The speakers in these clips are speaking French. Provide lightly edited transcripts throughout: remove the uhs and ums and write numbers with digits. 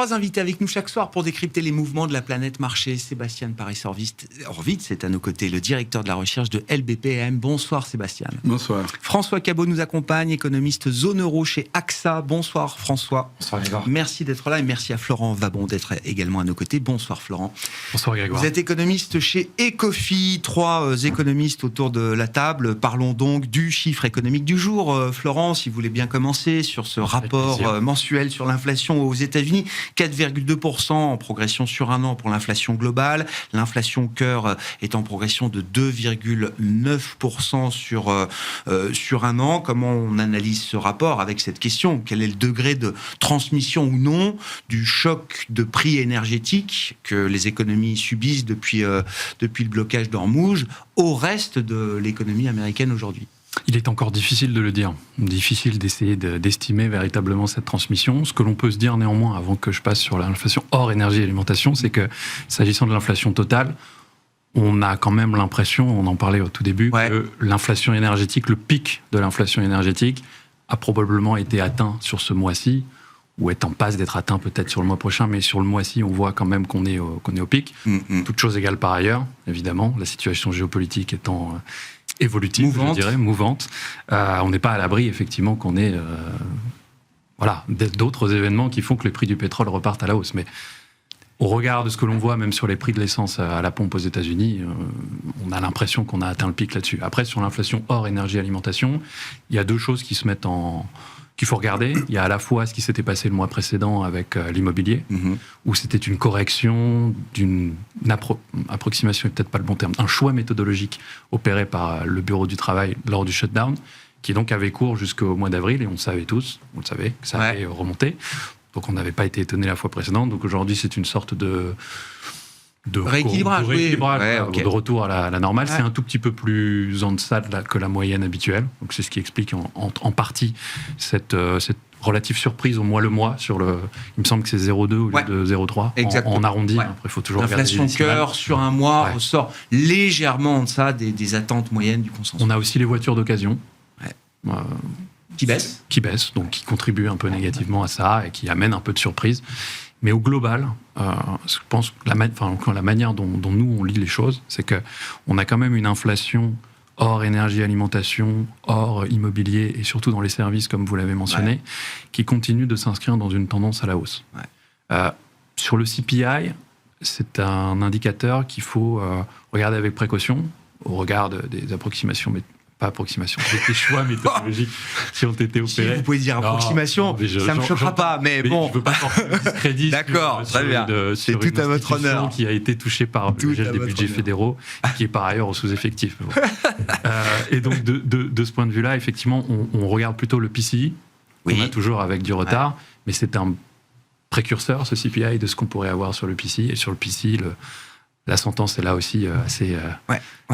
3 invités avec nous chaque soir pour décrypter les mouvements de la planète marché. Sébastien Paris-Horvitz, c'est à nos côtés, le directeur de la recherche de LBPM. Bonsoir Sébastien. Bonsoir. François Cabot nous accompagne, économiste zone euro chez AXA. Bonsoir François. Bonsoir Grégoire. Merci d'être là et merci à Florent Vabon d'être également à nos côtés. Bonsoir Florent. Bonsoir Grégoire. Vous êtes économiste chez Ecofi, 3 économistes autour de la table. Parlons donc du chiffre économique du jour. Florent, si vous voulez bien commencer sur ce rapport mensuel sur l'inflation aux États-Unis, 4,2% en progression sur un an pour l'inflation globale. L'inflation cœur est en progression de 2,9% sur un an. Comment on analyse ce rapport avec cette question? Quel est le degré de transmission ou non du choc de prix énergétique que les économies subissent depuis le blocage d'Ormuz au reste de l'économie américaine aujourd'hui? Il est encore difficile de le dire, difficile d'essayer d'estimer véritablement cette transmission. Ce que l'on peut se dire néanmoins, avant que je passe sur l'inflation hors énergie et alimentation, c'est que s'agissant de l'inflation totale, on a quand même l'impression, on en parlait au tout début, que l'inflation énergétique, le pic de l'inflation énergétique a probablement été atteint sur ce mois-ci, ou est en passe d'être atteint peut-être sur le mois prochain, mais sur le mois-ci, on voit quand même qu'on est au pic. Toutes choses égales par ailleurs, évidemment, la situation géopolitique étant évolutive, je dirais, mouvante. On n'est pas à l'abri, effectivement, qu'on ait d'autres événements qui font que les prix du pétrole repartent à la hausse. Mais au regard de ce que l'on voit, même sur les prix de l'essence à la pompe aux États-Unis, on a l'impression qu'on a atteint le pic là-dessus. Après, sur l'inflation hors énergie-alimentation, il y a 2 choses qui se mettent qu'il faut regarder. Il y a à la fois ce qui s'était passé le mois précédent avec l'immobilier, où c'était une correction d'une approximation, peut-être pas le bon terme, un choix méthodologique opéré par le Bureau du travail lors du shutdown, qui donc avait cours jusqu'au mois d'avril, et on savait tous, vous le savez, que ça allait remonter. Donc on n'avait pas été étonné la fois précédente. Donc aujourd'hui, c'est une sorte de rééquilibrage, de retour à la normale. C'est un tout petit peu plus en deçà que la moyenne habituelle. Donc c'est ce qui explique en partie cette relative surprise au le mois sur le. Il me semble que c'est 0,2 au lieu de 0,3 en arrondi. Après, il faut toujours regarder les l'inflation cœur sur un mois ressort légèrement en deçà des attentes moyennes du consensus. On a aussi les voitures d'occasion. Qui baissent, donc qui contribuent un peu négativement à ça et qui amènent un peu de surprise. Mais au global, je pense que la manière dont nous on lit les choses, c'est qu'on a quand même une inflation hors énergie, alimentation, hors immobilier et surtout dans les services, comme vous l'avez mentionné, qui continue de s'inscrire dans une tendance à la hausse. Sur le CPI, c'est un indicateur qu'il faut regarder avec précaution au regard des approximations des choix méthodologiques qui ont été opérés. Si vous pouvez dire approximation, ça ne me choquera pas, mais bon. Je ne veux pas porter le discrédit. D'accord, très bien. C'est tout à votre honneur. Qui a été touchée par le gel des budgets fédéraux, qui est par ailleurs au sous-effectif. Et donc, de ce point de vue-là, effectivement, on regarde plutôt le PCI. On a toujours avec du retard, mais c'est un précurseur, ce CPI, de ce qu'on pourrait avoir sur le PCI. Et sur le PCI, la sentence est là aussi assez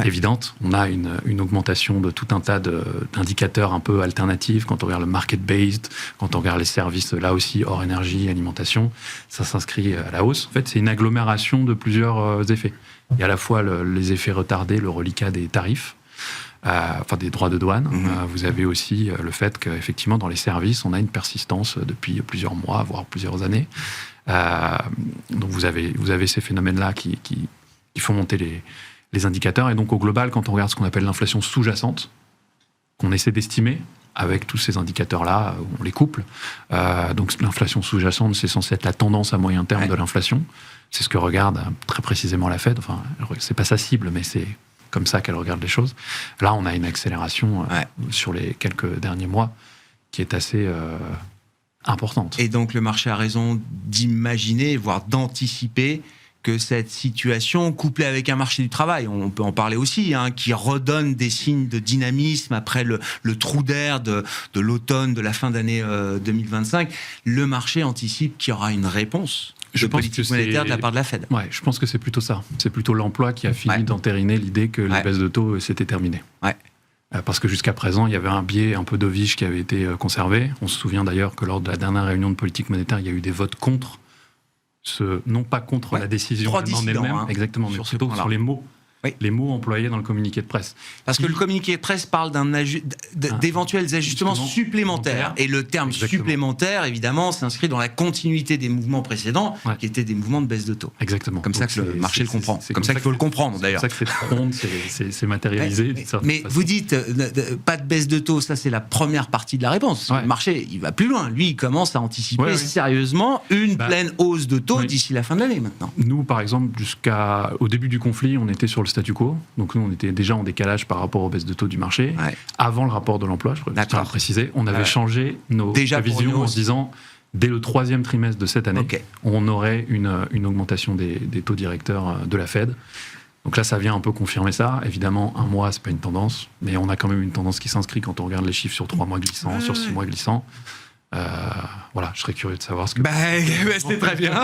évidente. On a une augmentation de tout un tas d'indicateurs un peu alternatifs. Quand on regarde le market-based, quand on regarde les services, là aussi, hors énergie, alimentation, ça s'inscrit à la hausse. En fait, c'est une agglomération de plusieurs effets. Il y a à la fois les effets retardés, le reliquat des tarifs, des droits de douane. Vous avez aussi le fait qu'effectivement, dans les services, on a une persistance depuis plusieurs mois, voire plusieurs années. Donc vous avez ces phénomènes-là qui font monter les indicateurs. Et donc au global, quand on regarde ce qu'on appelle l'inflation sous-jacente, qu'on essaie d'estimer avec tous ces indicateurs-là, on les couple. Donc l'inflation sous-jacente, c'est censé être la tendance à moyen terme de l'inflation. C'est ce que regarde très précisément la Fed. Enfin, c'est pas sa cible, mais c'est comme ça qu'elle regarde les choses. Là, on a une accélération sur les quelques derniers mois qui est assez importante. Et donc le marché a raison d'imaginer, voire d'anticiper que cette situation, couplée avec un marché du travail, on peut en parler aussi, qui redonne des signes de dynamisme après le trou d'air de l'automne, de la fin d'année 2025, le marché anticipe qu'il y aura une réponse de politique monétaire de la part de la Fed. Ouais, je pense que c'est plutôt ça. C'est plutôt l'emploi qui a fini d'entériner l'idée que les baisses de taux s'étaient terminées. Parce que jusqu'à présent, il y avait un biais un peu dovish qui avait été conservé. On se souvient d'ailleurs que lors de la dernière réunion de politique monétaire, il y a eu des votes contre, non pas contre la décision en elle-même, exactement, mais plutôt sur les mots les mots employés dans le communiqué de presse. Parce que le communiqué de presse parle d'éventuels ajustements supplémentaires. Et le terme supplémentaire, évidemment, s'inscrit dans la continuité des mouvements précédents, qui étaient des mouvements de baisse de taux. Exactement. Comme ça que le marché le comprend. C'est comme ça qu'il faut le comprendre, d'ailleurs. C'est comme ça que cette fronde s'est matérialisée. Mais vous dites, pas de baisse de taux, ça c'est la première partie de la réponse. Le marché, il va plus loin. Lui, il commence à anticiper sérieusement une pleine hausse de taux d'ici la fin de l'année, maintenant. Nous, par exemple, jusqu'au début du conflit, on était sur le statu quo. Donc nous, on était déjà en décalage par rapport aux baisses de taux du marché. Avant le rapport de l'emploi, je voudrais préciser, on avait changé nos prévisions en se disant, dès le 3e trimestre de cette année, on aurait une augmentation des taux directeurs de la Fed. Donc là, ça vient un peu confirmer ça. Évidemment, un mois, c'est pas une tendance, mais on a quand même une tendance qui s'inscrit quand on regarde les chiffres sur 3 mois glissants, sur 6 mois glissants. Voilà, je serais curieux de savoir ce que... c'est très bien.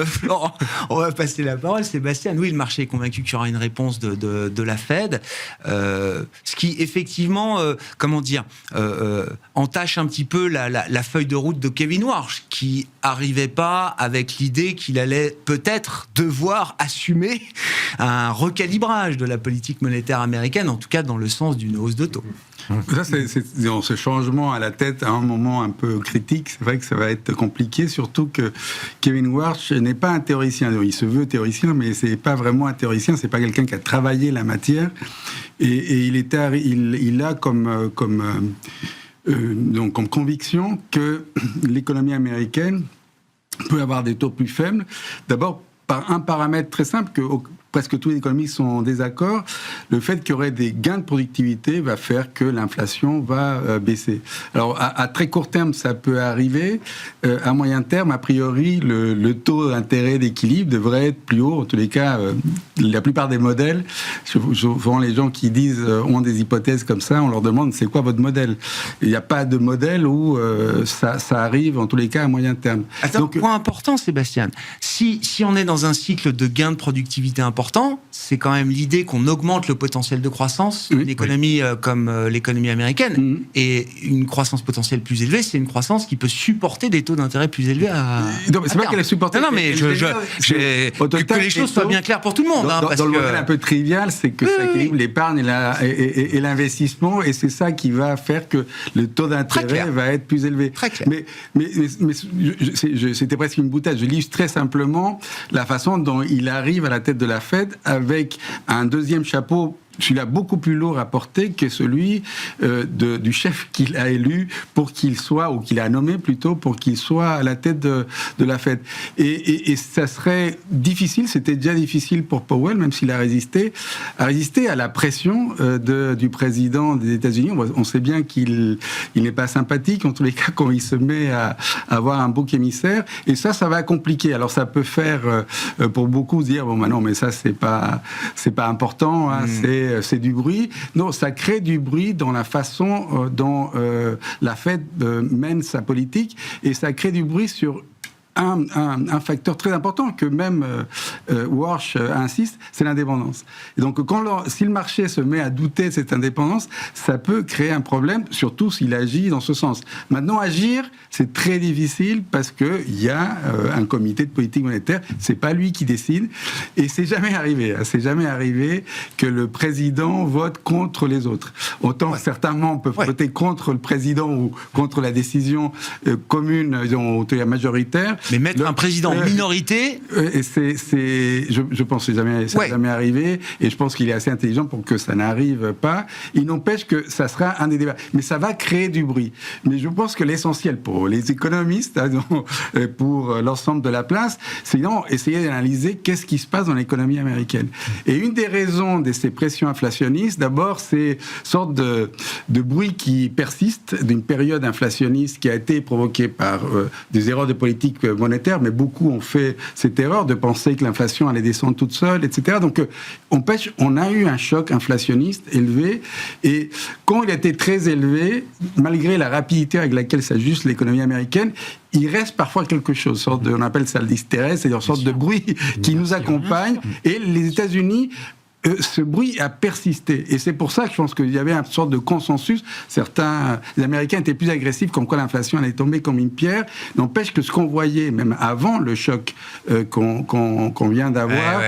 Florent, on va passer la parole. Sébastien, oui, le marché est convaincu qu'il y aura une réponse de la Fed. Ce qui, effectivement, entache un petit peu la feuille de route de Kevin Warsh, qui n'arrivait pas avec l'idée qu'il allait peut-être devoir assumer un recalibrage de la politique monétaire américaine, en tout cas dans le sens d'une hausse de taux. Ça, ce changement à la tête à un moment un peu critique, c'est vrai que ça va être compliqué, surtout que Kevin Warsh n'est pas un théoricien. Il se veut théoricien, mais c'est pas vraiment un théoricien, c'est pas quelqu'un qui a travaillé la matière. Et il a comme conviction que l'économie américaine peut avoir des taux plus faibles. D'abord, par un paramètre très simple que presque tous les économistes sont en désaccord, le fait qu'il y aurait des gains de productivité va faire que l'inflation va baisser. Alors, à très court terme, ça peut arriver. À moyen terme, a priori, le taux d'intérêt d'équilibre devrait être plus haut. En tous les cas, la plupart des modèles, souvent les gens qui ont des hypothèses comme ça, on leur demande c'est quoi votre modèle. Il n'y a pas de modèle où ça arrive, en tous les cas, à moyen terme. Donc, point important, Sébastien. Si on est dans un cycle de gains de productivité important, c'est quand même l'idée qu'on augmente le potentiel de croissance d'une économie comme l'économie américaine. Et une croissance potentielle plus élevée, c'est une croissance qui peut supporter des taux d'intérêt plus élevés Non, mais c'est pas qu'elle est supportée. Non, mais que les choses soient bien claires pour tout le monde. Dans le modèle un peu trivial, c'est que ça équilibre l'épargne et l'investissement, et c'est ça qui va faire que le taux d'intérêt va être plus élevé. Très clair. Mais c'était presque une boutade. Je lis très simplement la façon dont il arrive à la tête de la Fed avec un deuxième chapeau, celui-là beaucoup plus lourd à porter que celui du chef qu'il a élu pour qu'il soit, ou qu'il a nommé plutôt, pour qu'il soit à la tête de la Fed. Et ça serait difficile, c'était déjà difficile pour Powell, même s'il a résisté à la pression du président des États-Unis. On sait bien qu'il n'est pas sympathique, en tous les cas, quand il se met à avoir un bouc émissaire. Et ça va compliquer. Alors ça peut faire, pour beaucoup, dire, bon, bah non, mais ça, c'est pas important, hein, c'est du bruit. Non, ça crée du bruit dans la façon dont la Fed mène sa politique, et ça crée du bruit sur un facteur très important que même Warsh insiste, c'est l'indépendance. Et donc, si le marché se met à douter de cette indépendance, ça peut créer un problème, surtout s'il agit dans ce sens. Maintenant, agir, c'est très difficile parce qu'il y a un comité de politique monétaire, c'est pas lui qui décide, et c'est jamais arrivé. C'est jamais arrivé que le président vote contre les autres. Autant certains membres peuvent voter contre le président ou contre la décision commune, majoritaire. Mais mettre un président en minorité... je pense que ça n'est jamais arrivé, et je pense qu'il est assez intelligent pour que ça n'arrive pas. Il n'empêche que ça sera un des débats. Mais ça va créer du bruit. Mais je pense que l'essentiel pour les économistes, pour l'ensemble de la place, c'est essayer d'analyser qu'est-ce qui se passe dans l'économie américaine. Et une des raisons de ces pressions inflationnistes, d'abord, c'est une sorte de bruit qui persiste d'une période inflationniste qui a été provoquée par des erreurs de politique monétaire, mais beaucoup ont fait cette erreur de penser que l'inflation allait descendre toute seule, etc. Donc, on a eu un choc inflationniste élevé, et quand il a été très élevé, malgré la rapidité avec laquelle s'ajuste l'économie américaine, il reste parfois quelque chose, on appelle ça l'hystérèse, c'est-à-dire une sorte de bruit qui nous accompagne, et les États-Unis ce bruit a persisté. Et c'est pour ça que je pense qu'il y avait une sorte de consensus. Les Américains étaient plus agressifs, comme quoi l'inflation allait tomber comme une pierre. N'empêche que ce qu'on voyait, même avant le choc qu'on vient d'avoir,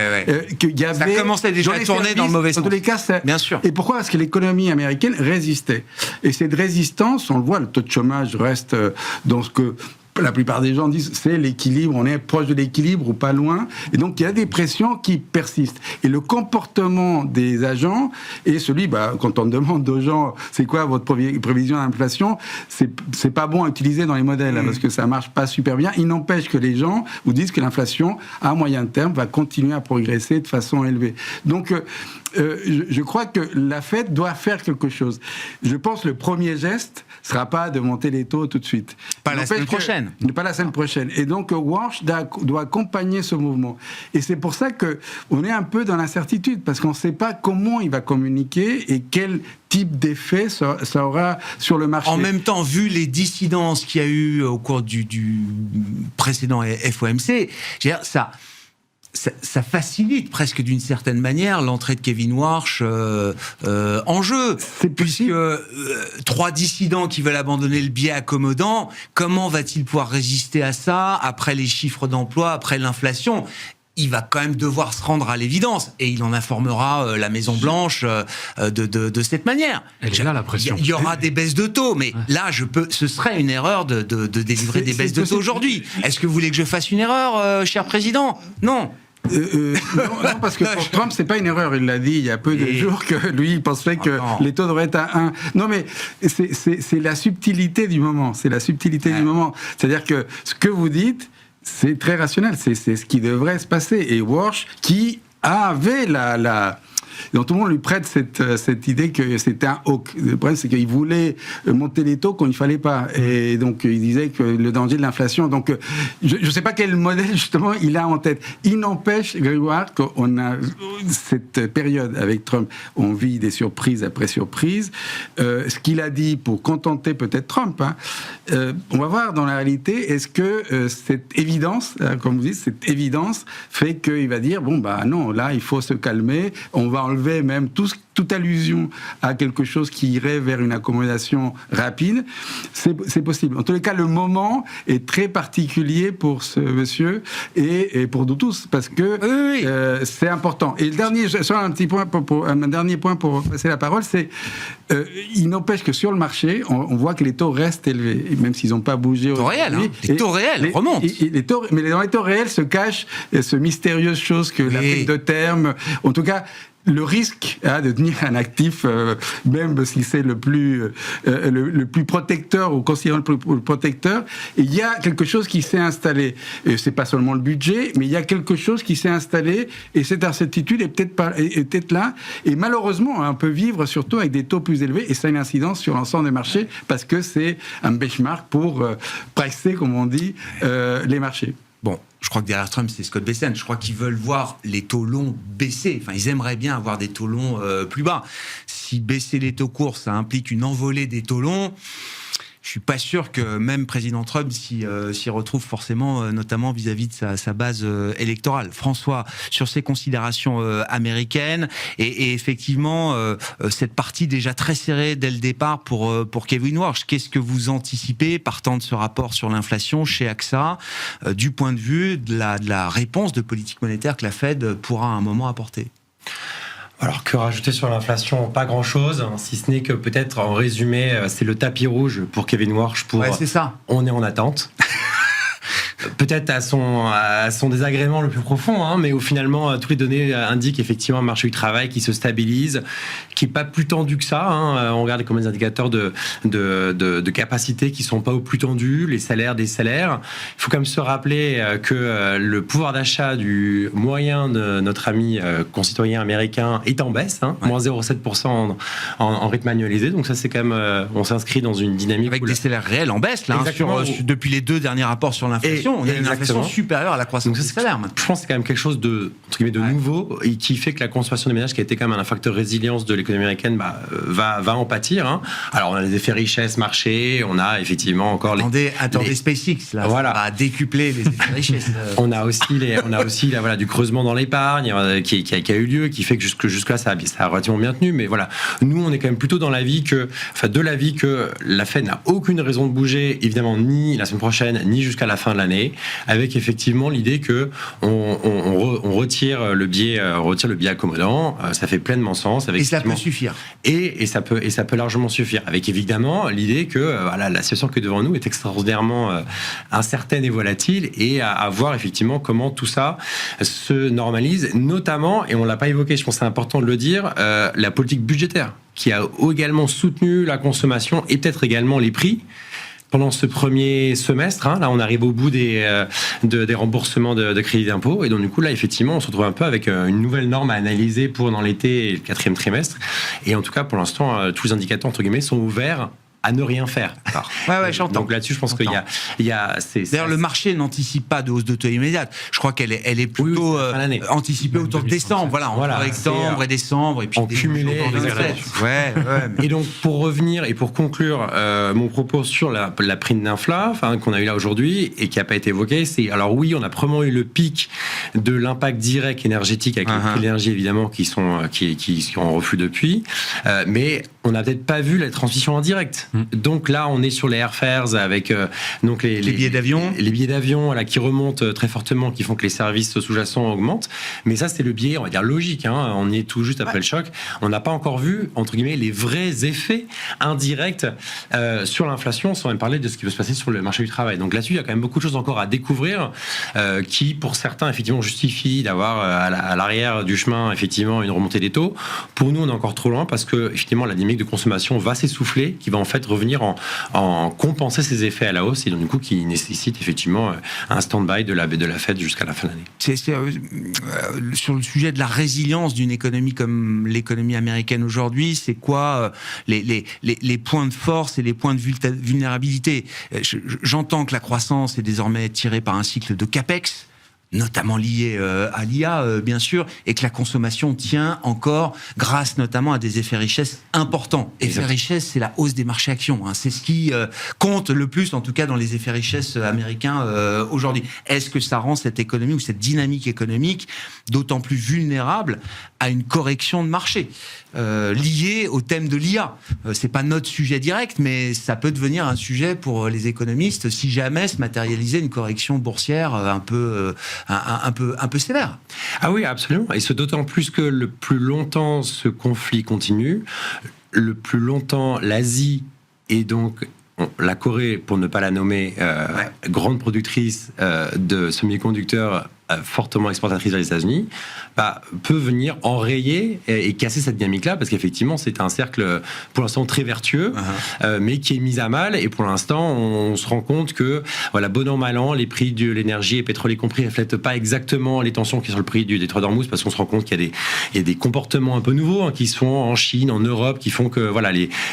qu'il y avait... Ça commençait déjà à tourner dans le mauvais sens. Dans tous les cas, bien sûr. Et pourquoi ? Parce que l'économie américaine résistait. Et cette résistance, on le voit, le taux de chômage reste dans ce que... La plupart des gens disent c'est l'équilibre, on est proche de l'équilibre ou pas loin. Et donc il y a des pressions qui persistent. Et le comportement des agents est celui, quand on demande aux gens c'est quoi votre prévision d'inflation, c'est pas bon à utiliser dans les modèles parce que ça marche pas super bien. Il n'empêche que les gens vous disent que l'inflation à moyen terme va continuer à progresser de façon élevée. Donc je crois que la Fed doit faire quelque chose. Je pense que le premier geste sera pas de monter les taux tout de suite. Pas la semaine prochaine. Pas la semaine prochaine. Et donc, Walsh doit accompagner ce mouvement. Et c'est pour ça qu'on est un peu dans l'incertitude, parce qu'on ne sait pas comment il va communiquer et quel type d'effet ça aura sur le marché. En même temps, vu les dissidences qu'il y a eu au cours du précédent FOMC, ça facilite presque d'une certaine manière l'entrée de Kevin Warsh en jeu. Puisque 3 dissidents qui veulent abandonner le biais accommodant, comment va-t-il pouvoir résister à ça après les chiffres d'emploi, après l'inflation ? Il va quand même devoir se rendre à l'évidence et il en informera la Maison-Blanche de cette manière. Elle est là, la pression. Il y aura des baisses de taux, mais là, ce serait une erreur de délivrer des baisses de taux aujourd'hui. Est-ce que vous voulez que je fasse une erreur, cher président ? Non. Non, parce que pour Trump, c'est pas une erreur. Il l'a dit il y a peu de jours que lui, il pensait que les taux devraient être à 1. Non, mais c'est la subtilité du moment. C'est la subtilité du moment. C'est-à-dire que ce que vous dites, c'est très rationnel. C'est ce qui devrait se passer. Et Warsh, qui avait donc tout le monde lui prête cette idée que c'était un hawk. Le problème, c'est qu'il voulait monter les taux quand il fallait pas. Et donc, il disait que le danger de l'inflation. Donc, je ne sais pas quel modèle, justement, il a en tête. Il n'empêche, Grégoire, qu'on a cette période avec Trump, on vit des surprises après surprises. Ce qu'il a dit pour contenter peut-être Trump, on va voir dans la réalité, est-ce que cette évidence, comme vous dites, cette évidence fait qu'il va dire, non, là, il faut se calmer, on va enlever même toute allusion à quelque chose qui irait vers une accommodation rapide, c'est possible. En tous les cas, le moment est très particulier pour ce monsieur et pour nous tous, parce que c'est important. Et le dernier, un dernier point pour passer la parole, c'est il n'empêche que sur le marché, on voit que les taux restent élevés, même s'ils n'ont pas bougé. Les taux réels remontent. Mais dans les taux réels se cache ce mystérieuse chose que la prise de terme, en tout cas, le risque de tenir un actif, même si c'est le plus protecteur ou considéré le plus protecteur, il y a quelque chose qui s'est installé. Et c'est pas seulement le budget, mais il y a quelque chose qui s'est installé et cette incertitude est peut-être là. Et malheureusement, on peut vivre surtout avec des taux plus élevés et ça a une incidence sur l'ensemble des marchés parce que c'est un benchmark pour pricer, comme on dit, les marchés. Bon, je crois que derrière Trump, c'est Scott Bessent. Je crois qu'ils veulent voir les taux longs baisser. Enfin, ils aimeraient bien avoir des taux longs plus bas. Si baisser les taux courts, ça implique une envolée des taux longs, je suis pas sûr que même président Trump s'y retrouve forcément, notamment vis-à-vis de sa base électorale. François, sur ces considérations américaines et effectivement cette partie déjà très serrée dès le départ pour Kevin Warsh, qu'est-ce que vous anticipez partant de ce rapport sur l'inflation chez AXA du point de vue de la réponse de politique monétaire que la Fed pourra à un moment apporter? Alors que rajouter sur l'inflation, pas grand-chose, si ce n'est que peut-être en résumé, c'est le tapis rouge pour Kevin Warsh c'est ça. On est en attente. Peut-être à son désagrément le plus profond, mais où finalement toutes les données indiquent effectivement un marché du travail qui se stabilise, qui n'est pas plus tendu que ça. On regarde comme les indicateurs de capacité qui ne sont pas au plus tendus, les salaires des salaires. Il faut quand même se rappeler que le pouvoir d'achat du moyen de notre ami concitoyen américain est en baisse, moins 0,7% en rythme annualisé. Donc ça c'est quand même, on s'inscrit dans une dynamique... Avec des salaires réels en baisse, là, depuis les 2 derniers rapports sur l'inflation. on a une inflation supérieure à la croissance des salaires. Je pense que c'est quand même quelque chose de nouveau et qui fait que la consommation des ménages, qui a été quand même un facteur de résilience de l'économie américaine, va en pâtir. Hein. Alors on a les effets richesse marché, on a effectivement encore attendez SpaceX, là, voilà. Ça va décupler les effets richesse. On a aussi du creusement dans l'épargne qui a eu lieu, qui fait que jusque-là ça a relativement bien tenu. Mais voilà, nous on est quand même plutôt dans l'avis que la Fed n'a aucune raison de bouger, évidemment ni la semaine prochaine ni jusqu'à la fin de l'année, avec effectivement l'idée que on retire le biais accommodant. Ça fait pleinement sens. Et ça peut suffire. Et ça peut largement suffire. Avec évidemment l'idée que la situation qui est devant nous est extraordinairement incertaine et volatile, et à voir effectivement comment tout ça se normalise, notamment, et on l'a pas évoqué, je pense que c'est important de le dire, la politique budgétaire qui a également soutenu la consommation et peut-être également les prix pendant ce premier semestre. Là, on arrive au bout des remboursements de crédits d'impôt, et donc du coup là, effectivement, on se retrouve un peu avec une nouvelle norme à analyser pour dans l'été et le 4e trimestre. Et en tout cas, pour l'instant, tous les indicateurs entre guillemets sont ouverts à ne rien faire. Ouais, j'entends. Donc là-dessus, je pense qu'il y a D'ailleurs, le marché n'anticipe pas de hausse de taux immédiate. Je crois qu'elle est plutôt anticipée autour de décembre. Entre octobre et décembre, et puis en cumulé. Et donc, pour revenir et pour conclure mon propos sur la prime d'inflation qu'on a eu là aujourd'hui et qui n'a pas été évoqué, c'est alors oui, on a probablement eu le pic de l'impact direct énergétique avec les prix de l'énergie évidemment qui sont en reflux depuis, mais on n'a peut-être pas vu la transition en direct. Donc là, on est sur les airfares avec donc les billets d'avion. Les billets d'avion qui remontent très fortement, qui font que les services sous-jacents augmentent. Mais ça, c'est le biais, on va dire, logique. On y est tout juste après le choc. On n'a pas encore vu, entre guillemets, les vrais effets indirects sur l'inflation, sans même parler de ce qui peut se passer sur le marché du travail. Donc là-dessus, il y a quand même beaucoup de choses encore à découvrir qui, pour certains, effectivement, justifient d'avoir à l'arrière du chemin, effectivement, une remontée des taux. Pour nous, on est encore trop loin parce que, effectivement, la dynamique de consommation va s'essouffler, qui va en fait revenir en compenser ces effets à la hausse, et donc du coup qui nécessite effectivement un stand-by de la Fed jusqu'à la fin de l'année. Sur le sujet de la résilience d'une économie comme l'économie américaine aujourd'hui, c'est quoi les points de force et les points de vulnérabilité? J'entends que la croissance est désormais tirée par un cycle de capex, notamment lié à l'IA, bien sûr, et que la consommation tient encore grâce notamment à des effets richesse importants. Effets richesse, c'est la hausse des marchés actions. C'est ce qui compte le plus, en tout cas, dans les effets richesse américains aujourd'hui. Est-ce que ça rend cette économie ou cette dynamique économique d'autant plus vulnérable à une correction de marché liée au thème de l'IA? C'est pas notre sujet direct, mais ça peut devenir un sujet pour les économistes si jamais se matérialisait une correction boursière un peu sévère. Ah oui, absolument. Et ce d'autant plus que le plus longtemps ce conflit continue, le plus longtemps l'Asie et donc la Corée, pour ne pas la nommer, grande productrice de semi-conducteurs, fortement exportatrice vers les États-Unis, peut venir enrayer et casser cette dynamique-là, parce qu'effectivement, c'est un cercle pour l'instant très vertueux, mais qui est mis à mal. Et pour l'instant, on se rend compte que, bon an, mal an, les prix de l'énergie et pétrole y compris ne reflètent pas exactement les tensions qui sont sur le prix du détroit d'Ormuz, parce qu'on se rend compte qu'il y a des comportements un peu nouveaux qui sont en Chine, en Europe, qui font que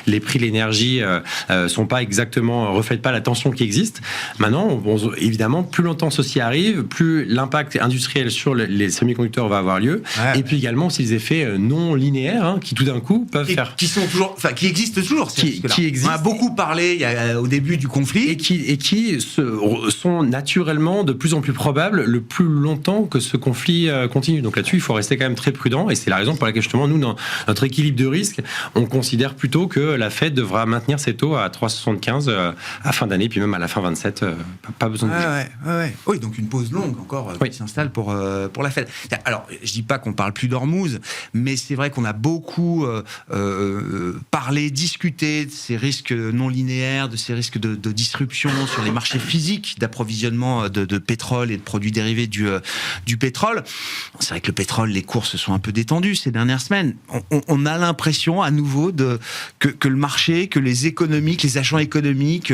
les prix de l'énergie sont pas exactement, reflètent pas la tension qui existe. Maintenant, évidemment, plus longtemps ceci arrive, plus l'impact industriel sur les semi-conducteurs va avoir lieu, et puis également aussi les effets non linéaires qui tout d'un coup peuvent qui existent toujours, qui existent. On a beaucoup parlé au début du conflit, et qui sont naturellement de plus en plus probables le plus longtemps que ce conflit continue. Donc là-dessus, il faut rester quand même très prudent, et c'est la raison pour laquelle justement nous, dans notre équilibre de risque, on considère plutôt que la Fed devra maintenir ses taux à 3,75 à fin d'année, puis même à la fin 27, pas besoin de bouger. Oui, donc une pause longue encore qui s'installe pour la Fed. Alors, je dis pas qu'on parle plus d'Ormuz, mais c'est vrai qu'on a beaucoup parlé, discuté de ces risques non linéaires, de ces risques de disruption sur les marchés physiques d'approvisionnement de pétrole et de produits dérivés du pétrole. C'est vrai que le pétrole, les cours se sont un peu détendus ces dernières semaines. On a l'impression à nouveau que le marché, que les économies, que les agents économiques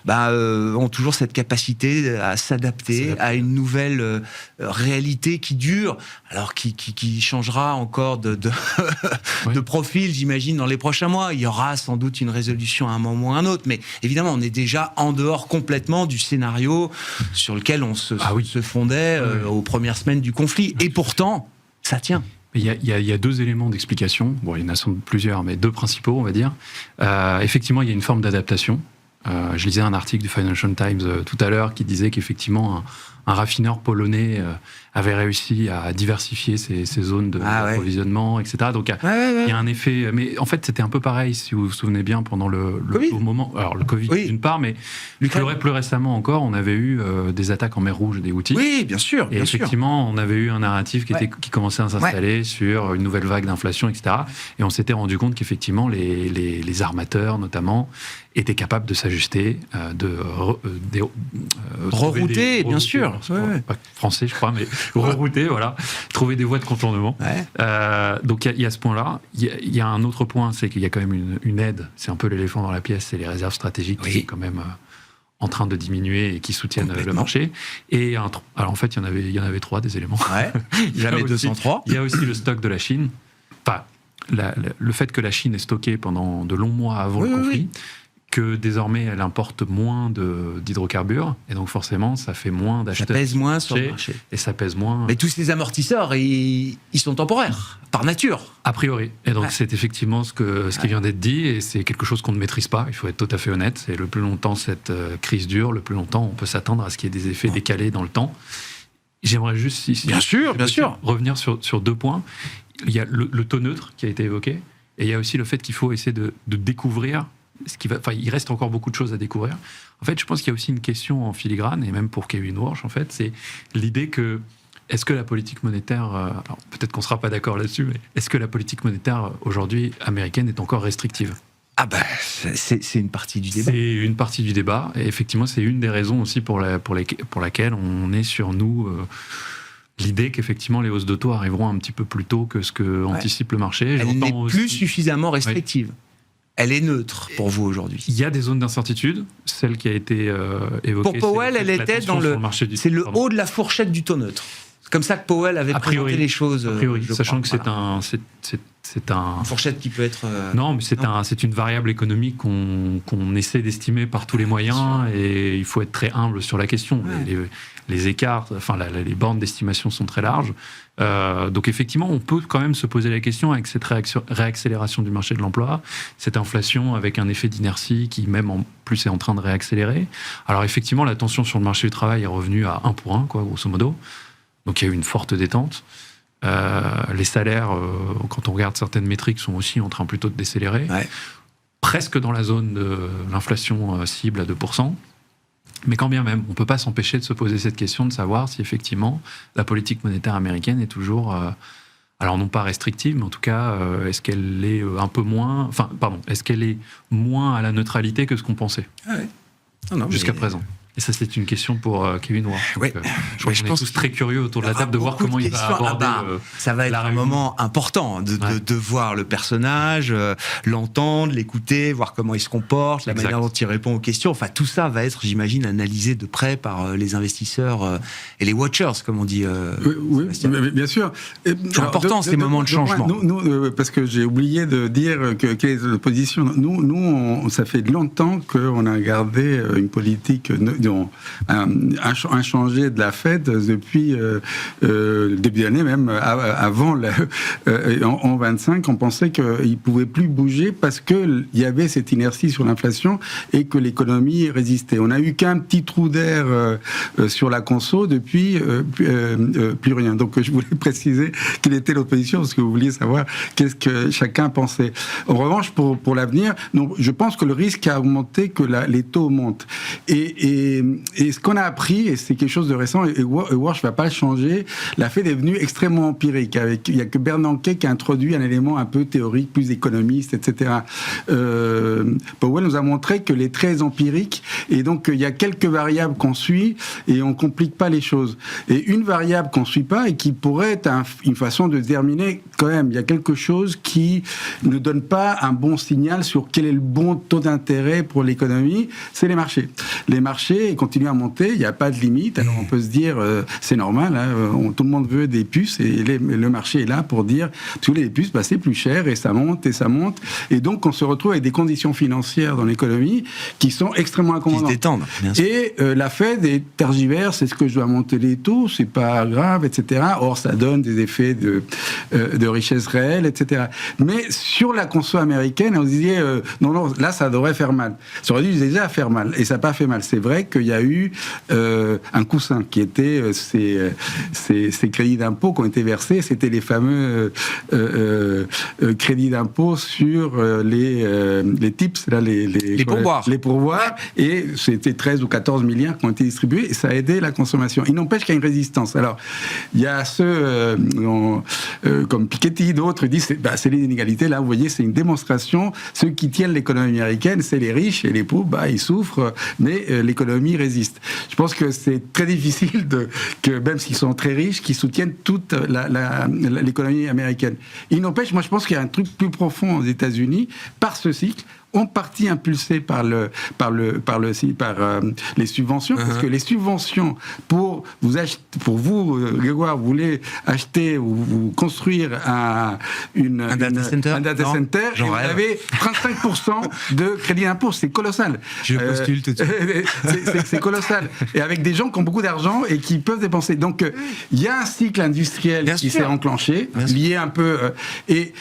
ont toujours cette capacité à s'adapter à une nouvelle réalité qui dure, alors qui changera encore de profil, j'imagine, dans les prochains mois. Il y aura sans doute une résolution à un moment ou à un autre, mais évidemment, on est déjà en dehors complètement du scénario sur lequel on se fondait aux premières semaines du conflit. Et pourtant, ça tient. Il y a deux éléments d'explication. Bon, il y en a sans doute plusieurs, mais deux principaux, on va dire. Effectivement, il y a une forme d'adaptation. Je lisais un article du Financial Times tout à l'heure qui disait qu'effectivement, un raffineur polonais avait réussi à diversifier ses zones d'approvisionnement, etc. Donc, il y a un effet... Mais en fait, c'était un peu pareil, si vous vous souvenez bien, pendant le moment... Alors, le Covid, d'une part, mais plus récemment encore, on avait eu des attaques en mer Rouge des Houthis. Oui, bien sûr. Et effectivement, on avait eu un narratif qui commençait à s'installer sur une nouvelle vague d'inflation, etc. Et on s'était rendu compte qu'effectivement, les armateurs, notamment, étaient capables de s'ajuster, de rerouter, bien sûr. Pas français, je crois, mais rerouter, voilà, trouver des voies de contournement. Donc il y a ce point-là. Il y a un autre point, c'est qu'il y a quand même une aide. C'est un peu l'éléphant dans la pièce, c'est les réserves stratégiques qui sont quand même en train de diminuer et qui soutiennent le marché. Et alors en fait, il y en avait trois des éléments. Jamais 203. Il y a aussi le stock de la Chine. Enfin, le fait que la Chine ait stocké pendant de longs mois avant le conflit. Que désormais elle importe moins d'hydrocarbures et donc forcément ça fait moins d'acheteurs. Ça pèse moins sur le marché. Et ça pèse moins. Mais tous ces amortisseurs, ils sont temporaires, par nature. A priori. Et donc c'est effectivement ce qui vient d'être dit et c'est quelque chose qu'on ne maîtrise pas, il faut être tout à fait honnête. Et le plus longtemps cette crise dure, le plus longtemps on peut s'attendre à ce qu'il y ait des effets décalés dans le temps. J'aimerais juste bien sûr. revenir sur deux points. Il y a le taux neutre qui a été évoqué et il y a aussi le fait qu'il faut essayer de découvrir il reste encore beaucoup de choses à découvrir. En fait, je pense qu'il y a aussi une question en filigrane, et même pour Kevin Warsh, en fait, c'est l'idée que est-ce que la politique monétaire, alors peut-être qu'on ne sera pas d'accord là-dessus, mais est-ce que la politique monétaire aujourd'hui américaine est encore restrictive ? C'est une partie du débat. C'est une partie du débat, et effectivement, c'est une des raisons aussi pour laquelle on est sur nous. L'idée qu'effectivement les hausses de taux arriveront un petit peu plus tôt que ce que anticipe le marché. Elle n'est plus suffisamment restrictive. Oui. Elle est neutre pour vous aujourd'hui. Il y a des zones d'incertitude, celle qui a été évoquée. Pour Powell, elle était dans c'est le haut de la fourchette du taux neutre. C'est comme ça que Powell avait présenté les choses. A priori, sachant que c'est une fourchette qui peut être. Non, mais c'est une variable économique qu'on essaie d'estimer par tous les moyens, et il faut être très humble sur la question. Les écarts, les bornes d'estimation sont très larges. Donc effectivement, on peut quand même se poser la question avec cette réaccélération du marché de l'emploi, cette inflation avec un effet d'inertie qui même en plus est en train de réaccélérer. Alors effectivement, la tension sur le marché du travail est revenue à 1 pour 1, grosso modo. Donc il y a eu une forte détente. Les salaires, quand on regarde certaines métriques, sont aussi en train plutôt de décélérer. Presque dans la zone de l'inflation cible à 2%. Mais quand bien même, on ne peut pas s'empêcher de se poser cette question de savoir si effectivement la politique monétaire américaine est toujours, alors non pas restrictive, mais en tout cas, est-ce qu'elle est est-ce qu'elle est moins à la neutralité que ce qu'on pensait jusqu'à présent. Et ça, c'est une question pour Kevin Warsh. Je pense tous très curieux autour de la table de voir comment il va aborder ça va être un moment important de voir le personnage, l'entendre, l'écouter, voir comment il se comporte, la manière dont il répond aux questions. Enfin, tout ça va être, j'imagine, analysé de près par les investisseurs et les watchers, comme on dit. Oui, bien sûr. C'est important, ces moments de changement. Nous, parce que j'ai oublié de dire quelle est notre position. Nous, ça fait longtemps qu'on a gardé une politique inchangé de la Fed depuis le début d'année, même avant en 25, on pensait qu'il ne pouvait plus bouger parce qu'il y avait cette inertie sur l'inflation et que l'économie résistait. On n'a eu qu'un petit trou d'air sur la conso depuis plus rien. Donc je voulais préciser quelle était l'opposition parce que vous vouliez savoir qu'est-ce que chacun pensait. En revanche, pour l'avenir, je pense que le risque a augmenté, que les taux montent. Et ce qu'on a appris, et c'est quelque chose de récent, et Warsh ne va pas le changer, la Fed est devenue extrêmement empirique. Il n'y a que Bernanke qui a introduit un élément un peu théorique, plus économiste, etc. Powell nous a montré que les très empirique, et donc il y a quelques variables qu'on suit, et on ne complique pas les choses. Et une variable qu'on ne suit pas, et qui pourrait être une façon de déterminer, quand même, il y a quelque chose qui ne donne pas un bon signal sur quel est le bon taux d'intérêt pour l'économie, c'est les marchés. Les marchés, marché continue à monter, il n'y a pas de limite. Alors on peut se dire, c'est normal, hein, tout le monde veut des puces, et le marché est là pour dire, tous les puces, c'est plus cher, et ça monte, et ça monte. Et donc on se retrouve avec des conditions financières dans l'économie qui sont extrêmement accommodantes. Qui se détendent, bien sûr. Et la Fed est tergiverse, est-ce que je dois monter les taux, c'est pas grave, etc. Or, ça donne des effets de richesse réelle, etc. Mais sur la conso américaine, on se disait, non, là, ça devrait faire mal. Ça aurait dû déjà faire mal, et ça n'a pas fait mal. C'est vrai qu'il y a eu un coussin qui était ces crédits d'impôt qui ont été versés, c'était les fameux crédits d'impôt sur les tips, là, les pourboires. Les pourboires, et c'était 13 ou 14 milliards qui ont été distribués, et ça a aidé la consommation. Il n'empêche qu'il y a une résistance. Alors, il y a ceux comme Piketty, d'autres disent c'est les inégalités. Là, vous voyez, c'est une démonstration. Ceux qui tiennent l'économie américaine, c'est les riches, et les pauvres, ils souffrent, mais l'économie résiste. Je pense que c'est très difficile que même s'ils sont très riches, qu'ils soutiennent toute l'économie américaine. Il n'empêche, moi je pense qu'il y a un truc plus profond aux États-Unis par ce cycle, en partie impulsé par les subventions, parce que les subventions pour vous, Grégoire, vous voulez acheter ou vous construire un data center, et vous avez 35% de crédit d'impôt, c'est colossal. Je postule tout de suite. C'est colossal. Et avec des gens qui ont beaucoup d'argent et qui peuvent dépenser. Donc il y a un cycle industriel qui s'est enclenché, lié un peu et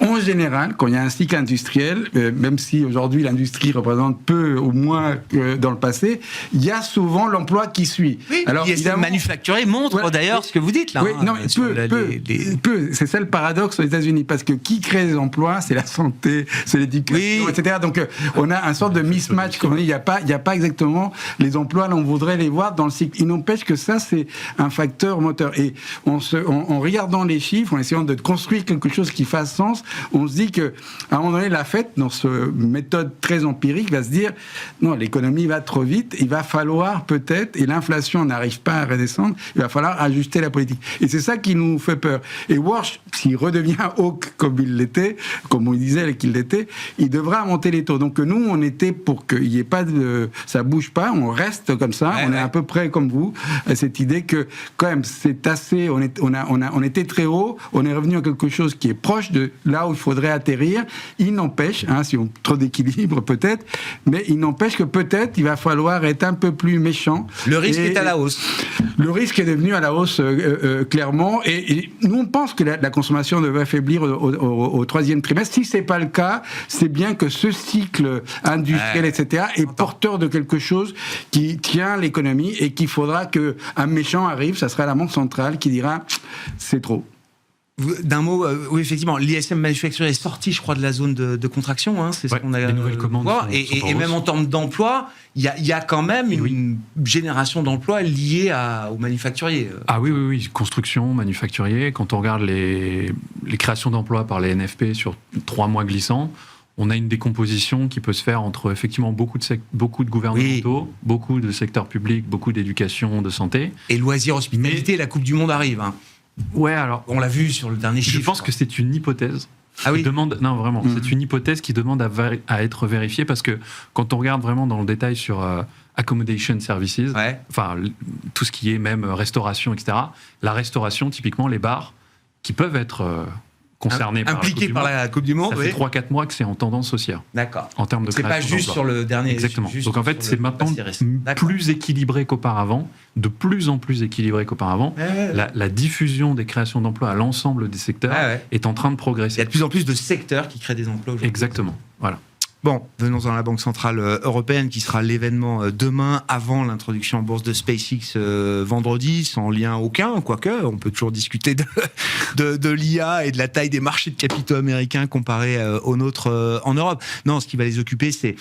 en général, quand il y a un cycle industriel, même si aujourd'hui l'industrie représente peu ou moins que dans le passé, il y a souvent l'emploi qui suit. Oui, alors l'ISM manufacturé montre d'ailleurs ce que vous dites là. Oui, non, mais peu. C'est ça le paradoxe aux États-Unis, parce que qui crée les emplois, c'est la santé, c'est l'éducation, etc. Donc on a un sorte de mismatch, comme on dit, il n'y a pas exactement les emplois, là on voudrait les voir dans le cycle. Il n'empêche que ça, c'est un facteur moteur. Et en regardant les chiffres, en essayant de construire quelque chose qui fasse sens, on se dit qu'à un moment donné, la Fed, dans cette méthode très empirique, va se dire non, l'économie va trop vite, il va falloir peut-être, et l'inflation n'arrive pas à redescendre, il va falloir ajuster la politique. Et c'est ça qui nous fait peur. Et Walsh, s'il redevient hawk comme il l'était, comme on disait qu'il l'était, il devra monter les taux. Donc nous, on était pour qu'il n'y ait pas de... ça bouge pas, on reste comme ça, on est à peu près comme vous, à cette idée que quand même, c'est assez... On était très haut, on est revenu à quelque chose qui est proche de là où il faudrait atterrir. Il n'empêche, si on trop d'équilibre peut-être, mais il n'empêche que peut-être il va falloir être un peu plus méchant. Le risque est à la hausse. Le risque est devenu à la hausse clairement, et nous on pense que la consommation devrait faiblir au troisième trimestre. Si c'est pas le cas, c'est bien que ce cycle industriel, etc., est porteur de quelque chose qui tient l'économie, et qu'il faudra qu'un méchant arrive, ça sera la banque centrale qui dira c'est trop. D'un mot, oui, effectivement, l'ISM manufacturé est sorti, je crois, de la zone de contraction. C'est ce qu'on a. Les nouvelles commandes. Et même en termes d'emploi, il y a quand même une génération d'emplois liée au manufacturier. Ah oui, construction, manufacturier. Quand on regarde les créations d'emplois par les NFP sur 3 mois glissants, on a une décomposition qui peut se faire entre effectivement beaucoup de gouvernementaux, beaucoup de secteurs publics, beaucoup d'éducation, de santé. Et loisirs, hospitalité, la Coupe du Monde arrive. Ouais, alors... On l'a vu sur le dernier chiffre. Je pense que c'est une hypothèse. Non, vraiment. C'est une hypothèse qui demande à être vérifiée, parce que quand on regarde vraiment dans le détail sur accommodation services, enfin, tout ce qui est même restauration, etc., la restauration, typiquement, les bars, qui peuvent être... concernés impliqués par la Coupe du Monde. Ça fait 3-4 mois que c'est en tendance haussière. D'accord. En termes de création d'emplois. C'est pas juste sur le dernier. Exactement. Donc en fait, c'est maintenant plus équilibré qu'auparavant, de plus en plus équilibré qu'auparavant. La diffusion des créations d'emplois à l'ensemble des secteurs est en train de progresser. Il y a de plus en plus de secteurs qui créent des emplois aujourd'hui. Exactement. Voilà. Bon, venons dans la Banque Centrale Européenne, qui sera l'événement demain, avant l'introduction en bourse de SpaceX vendredi, sans lien aucun, quoique on peut toujours discuter de l'IA et de la taille des marchés de capitaux américains comparés aux nôtres en Europe. Non, ce qui va les occuper, c'est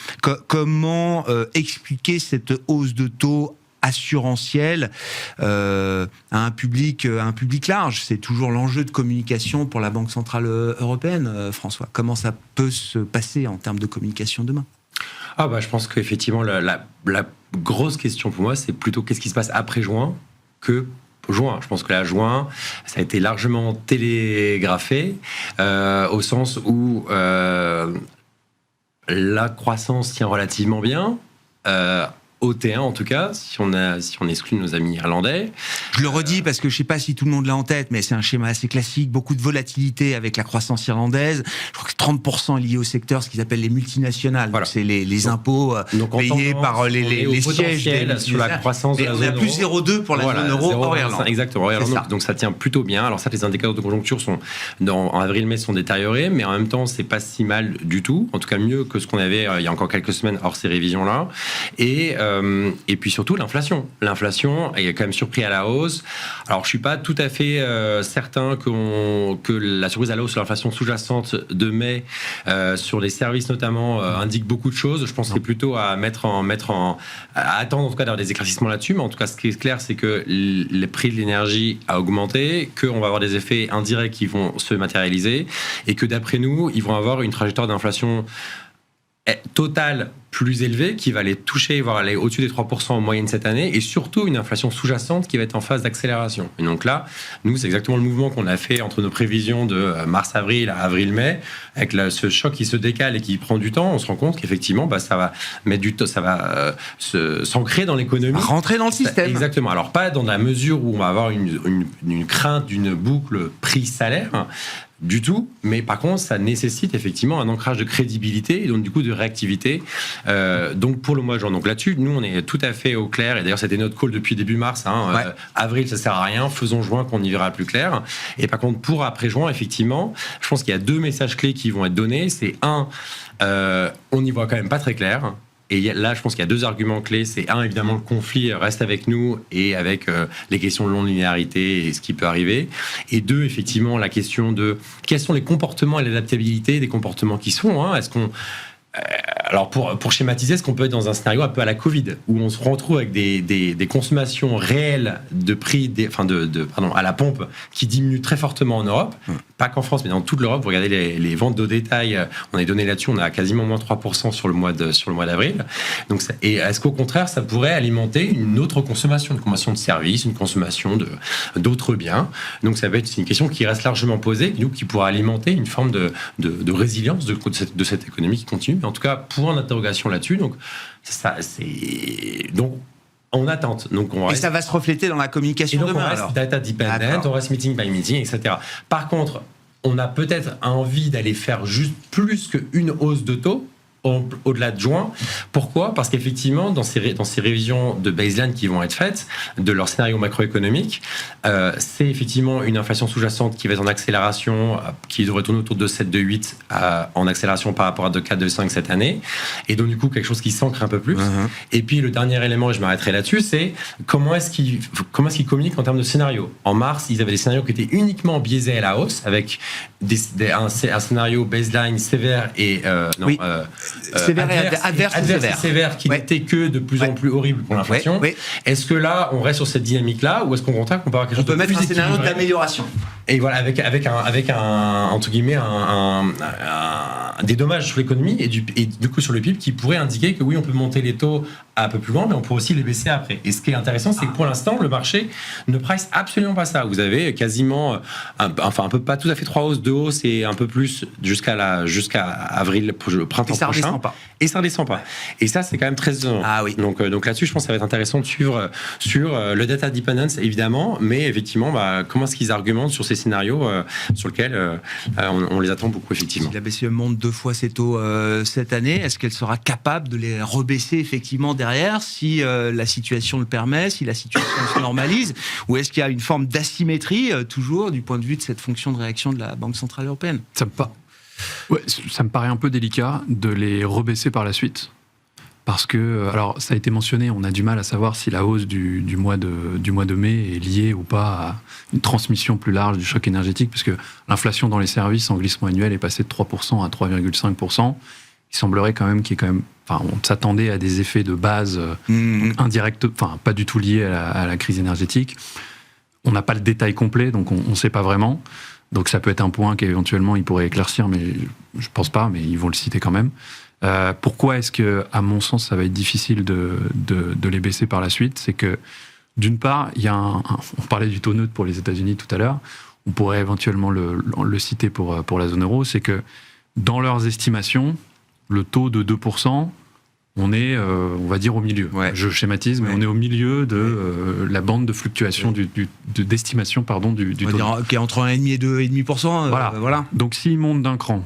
comment expliquer cette hausse de taux assurantiel à un public large. C'est toujours l'enjeu de communication pour la Banque Centrale Européenne, François. Comment ça peut se passer en termes de communication demain ? Je pense qu'effectivement, la grosse question pour moi, c'est plutôt qu'est-ce qui se passe après juin que juin. Je pense que la juin, ça a été largement télégraphé, au sens où la croissance tient relativement bien, au T1 en tout cas, si on exclut nos amis irlandais. Je le redis parce que je ne sais pas si tout le monde l'a en tête, mais c'est un schéma assez classique, beaucoup de volatilité avec la croissance irlandaise. Je crois que 30% est lié au secteur, ce qu'ils appellent les multinationales. Voilà. Donc c'est les impôts payés par les sièges sur la croissance de la zone euro. On a plus 0,2 pour la zone euro hors Irlande. Exactement, hors Irlande. Donc ça tient plutôt bien. Alors ça, les indicateurs de conjoncture en avril-mai sont détériorés, mais en même temps, c'est pas si mal du tout. En tout cas, mieux que ce qu'on avait il y a encore quelques semaines hors ces révisions-là. Et puis surtout l'inflation. L'inflation est quand même surpris à la hausse. Alors je suis pas tout à fait certain que la surprise à la hausse sur l'inflation sous-jacente de mai sur les services notamment indique beaucoup de choses. Je pense que c'est plutôt à à attendre en tout cas d'avoir des éclaircissements là-dessus. Mais en tout cas, ce qui est clair, c'est que les prix de l'énergie a augmenté, qu'on va avoir des effets indirects qui vont se matérialiser et que d'après nous, ils vont avoir une trajectoire d'inflation totale plus élevée qui va les toucher, voire aller au-dessus des 3% en moyenne cette année, et surtout une inflation sous-jacente qui va être en phase d'accélération. Et donc là, nous, c'est exactement le mouvement qu'on a fait entre nos prévisions de mars-avril à avril-mai, avec ce choc qui se décale et qui prend du temps. On se rend compte qu'effectivement, ça va mettre du temps, ça va s'ancrer dans l'économie. Rentrer dans le système. Exactement. Alors pas dans la mesure où on va avoir une crainte d'une boucle prix-salaire, du tout, mais par contre, ça nécessite effectivement un ancrage de crédibilité et donc du coup de réactivité. Donc pour le mois de juin, donc là-dessus, nous on est tout à fait au clair. Et d'ailleurs, c'était notre call depuis début mars. Avril, ça sert à rien. Faisons juin qu'on y verra plus clair. Et par contre, pour après juin, effectivement, je pense qu'il y a 2 messages clés qui vont être donnés. C'est on n'y voit quand même pas très clair. Et là, je pense qu'il y a 2 arguments clés. C'est évidemment, le conflit reste avec nous et avec les questions de non-linéarité et ce qui peut arriver. Et 2, effectivement, la question de quels sont les comportements et l'adaptabilité des comportements qui sont. Est-ce qu'on... Alors pour schématiser, est-ce qu'on peut être dans un scénario un peu à la Covid, où on se retrouve avec des consommations réelles de prix, à la pompe, qui diminuent très fortement en Europe, pas qu'en France, mais dans toute l'Europe. Vous regardez les ventes de détail, on a des données là-dessus, on a quasiment moins 3% sur le mois d'avril. Donc, et est-ce qu'au contraire, ça pourrait alimenter une autre consommation, une consommation de services, une consommation d'autres biens? Donc c'est une question qui reste largement posée, qui pourra alimenter une forme de résilience de cette économie qui continue. Mais en tout cas, point d'interrogation là-dessus. Donc, on attente. Et ça va se refléter dans la communication donc demain. On reste data dependent, on reste meeting by meeting, etc. Par contre, on a peut-être envie d'aller faire juste plus qu'une hausse de taux au-delà de juin. Pourquoi ? Parce qu'effectivement, dans ces révisions de baseline qui vont être faites, de leur scénario macroéconomique, c'est effectivement une inflation sous-jacente qui va être en accélération, qui devrait tourner autour de 7,8 en accélération par rapport à 4,5 cette année. Et donc, du coup, quelque chose qui s'ancre un peu plus. Et puis, le dernier élément, et je m'arrêterai là-dessus, c'est comment est-ce qu'ils communiquent en termes de scénario. En mars, ils avaient des scénarios qui étaient uniquement biaisés à la hausse, avec un scénario baseline sévère et... sévère et adverse et sévère qui n'était que de plus en plus horrible pour l'inflation. Est-ce que là, on reste sur cette dynamique-là, ou est-ce qu'on peut avoir quelque chose de plus mettre un scénario d'amélioration? Et voilà, avec un entre guillemets des dommages sur l'économie et du coup sur le PIB qui pourrait indiquer que oui, on peut monter les taux un peu plus loin, mais on peut aussi les baisser après. Et ce qui est intéressant, c'est que pour l'instant, le marché ne price absolument pas ça. Vous avez quasiment, pas tout à fait 3 hausses, 2 hausses et un peu plus jusqu'à avril, printemps prochain. Et ça redescend pas. Et ça, c'est quand même très étonnant. Donc là-dessus, je pense que ça va être intéressant de suivre sur le data dependence, évidemment, mais effectivement, comment est-ce qu'ils argumentent sur ces scénarios sur lesquels on les attend beaucoup, effectivement. Si la BCE monte 2 fois ses taux cette année, est-ce qu'elle sera capable de les rebaisser effectivement derrière, si la situation le permet, si la situation se normalise, ou est-ce qu'il y a une forme d'asymétrie toujours du point de vue de cette fonction de réaction de la Banque Centrale Européenne? Ça me paraît un peu délicat de les rebaisser par la suite. Parce que, alors ça a été mentionné, on a du mal à savoir si la hausse du mois de mai est liée ou pas à une transmission plus large du choc énergétique, puisque l'inflation dans les services en glissement annuel est passée de 3% à 3,5%. Il semblerait quand même on s'attendait à des effets de base indirects, pas du tout liés à la crise énergétique. On n'a pas le détail complet, donc on ne sait pas vraiment. Donc ça peut être un point qu'éventuellement ils pourraient éclaircir, mais je pense pas, mais ils vont le citer quand même. Pourquoi est-ce que, à mon sens, ça va être difficile de les baisser par la suite? C'est que, d'une part, il y a on parlait du taux neutre pour les États-Unis tout à l'heure, on pourrait éventuellement le citer pour la zone euro, c'est que dans leurs estimations, le taux de 2% on est, on va dire, au milieu. Ouais. Je schématise, mais on est au milieu de la bande de fluctuation d'estimation du taux. Qui est entre 1,5 et 2,5%. Voilà. Donc s'ils montent d'un cran,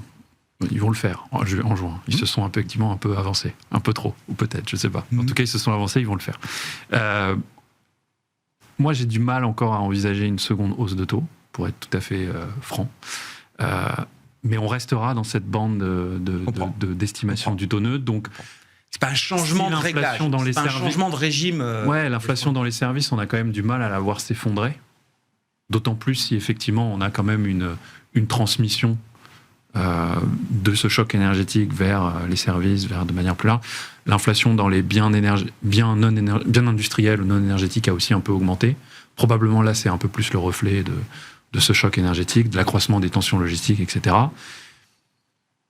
ils vont le faire en juin. Ils se sont effectivement un peu avancés. Un peu trop, ou peut-être, je ne sais pas. En tout cas, ils se sont avancés, ils vont le faire. Moi, j'ai du mal encore à envisager une seconde hausse de taux, pour être tout à fait franc. Mais on restera dans cette bande d'estimation du taux neutre. Donc, c'est pas un changement de réglage, c'est pas un changement de régime. Ouais, l'inflation dans les services, on a quand même du mal à la voir s'effondrer. D'autant plus si effectivement on a quand même une transmission de ce choc énergétique vers les services, vers de manière plus large. L'inflation dans les biens industriels ou non énergétiques a aussi un peu augmenté. Probablement là, c'est un peu plus le reflet de ce choc énergétique, de l'accroissement des tensions logistiques, etc.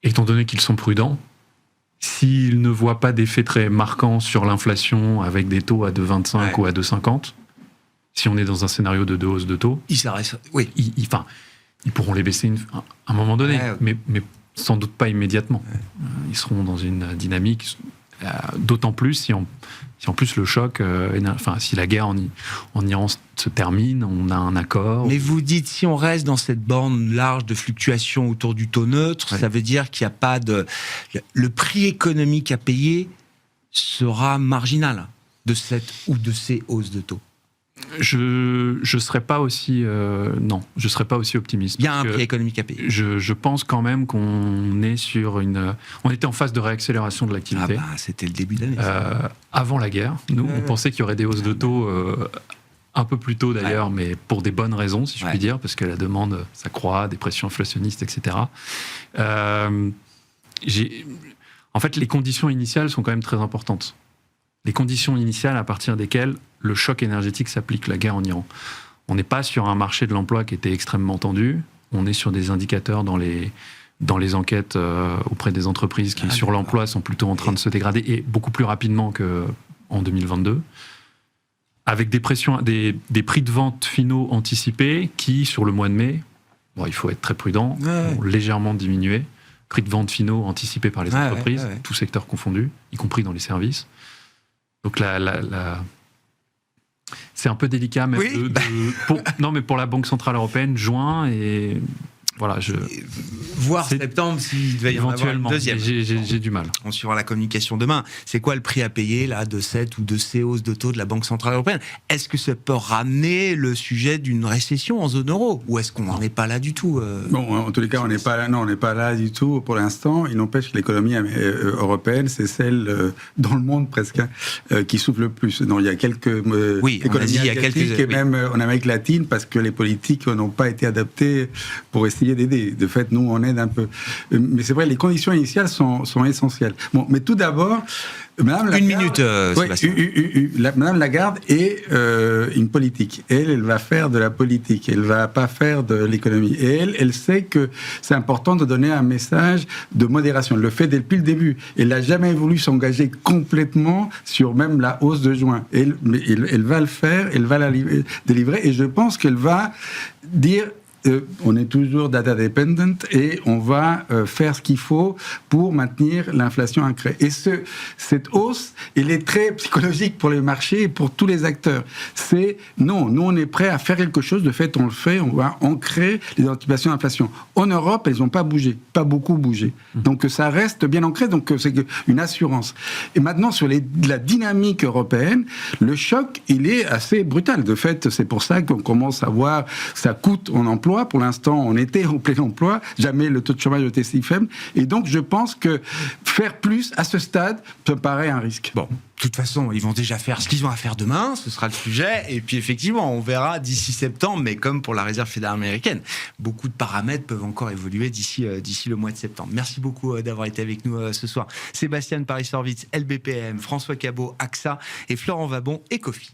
Étant donné qu'ils sont prudents, s'ils ne voient pas d'effet très marquant sur l'inflation avec des taux à 2,25 ou à 2,50, si on est dans un scénario de 2 hausses de taux, ils s'arrêtent. Oui. Ils pourront les baisser à un moment donné, mais sans doute pas immédiatement. Ils seront dans une dynamique, d'autant plus si en plus le choc, si la guerre en Iran se termine, on a un accord. Mais vous dites, si on reste dans cette bande large de fluctuation autour du taux neutre, ça veut dire qu'il n'y a pas de... Le prix économique à payer sera marginal de cette ou de ces hausses de taux. Je serais pas aussi je serais pas aussi optimiste. Il y a un prix économique à payer. Je pense quand même qu'on est sur on était en phase de réaccélération de l'activité. C'était le début d'année. Avant la guerre, on pensait qu'il y aurait des hausses de taux un peu plus tôt d'ailleurs, mais pour des bonnes raisons, si je puis dire, parce que la demande s'accroît, des pressions inflationnistes, etc. En fait, les conditions initiales sont quand même très importantes. Les conditions initiales à partir desquelles le choc énergétique s'applique, la guerre en Iran. On n'est pas sur un marché de l'emploi qui était extrêmement tendu, on est sur des indicateurs dans les enquêtes auprès des entreprises qui, sur l'emploi, sont plutôt en train de se dégrader, et beaucoup plus rapidement qu'en 2022, avec des pressions, des prix de vente finaux anticipés qui, sur le mois de mai, il faut être très prudent, ont légèrement diminué. Prix de vente finaux anticipés par les entreprises, tous secteurs confondus, y compris dans les services. Donc c'est un peu délicat même mais pour la Banque Centrale Européenne, juin, et voilà, voir septembre s'il devait y en avoir une deuxième. J'ai du mal. On suivra la communication demain. C'est quoi le prix à payer là de cette ou de ces hausses de taux de la Banque Centrale Européenne? Est-ce que ça peut ramener le sujet d'une récession en zone euro, ou est-ce qu'on n'en est pas là du tout? Bon, en tous les cas, on n'est pas là. Non, on n'est pas là du tout pour l'instant. Il n'empêche que l'économie européenne, c'est celle dans le monde presque qui souffre le plus. Non, il y a quelques économies asiatiques et même en Amérique latine, parce que les politiques n'ont pas été adaptées pour essayer d'aider. De fait, nous, on aide un peu. Mais c'est vrai, les conditions initiales sont essentielles. Bon, mais tout d'abord, Madame Lagarde est une politique. Elle va faire de la politique. Elle va pas faire de l'économie. Et elle sait que c'est important de donner un message de modération. Elle le fait depuis le début. Elle n'a jamais voulu s'engager complètement sur même la hausse de juin. Elle va le faire. Elle va la délivrer. Et je pense qu'elle va dire... on est toujours data dependent et on va faire ce qu'il faut pour maintenir l'inflation ancrée. Et cette hausse, elle est très psychologique pour les marchés et pour tous les acteurs. Nous on est prêt à faire quelque chose. De fait, on le fait. On va ancrer les anticipations d'inflation. En Europe, elles n'ont pas bougé, pas beaucoup bougé. Donc ça reste bien ancré. Donc c'est une assurance. Et maintenant sur la dynamique européenne, le choc, il est assez brutal. De fait, c'est pour ça qu'on commence à voir ça coûte en emploi. Pour l'instant, on était au plein emploi. Jamais le taux de chômage était si faible. Et donc, je pense que faire plus à ce stade me paraît un risque. Bon, de toute façon, ils vont déjà faire ce qu'ils ont à faire demain. Ce sera le sujet. Et puis, effectivement, on verra d'ici septembre. Mais comme pour la Réserve fédérale américaine, beaucoup de paramètres peuvent encore évoluer d'ici le mois de septembre. Merci beaucoup d'avoir été avec nous ce soir. Sébastien Paris-Sorvitz, LBPM, François Cabot, AXA et Florent Wabon, Ecofi.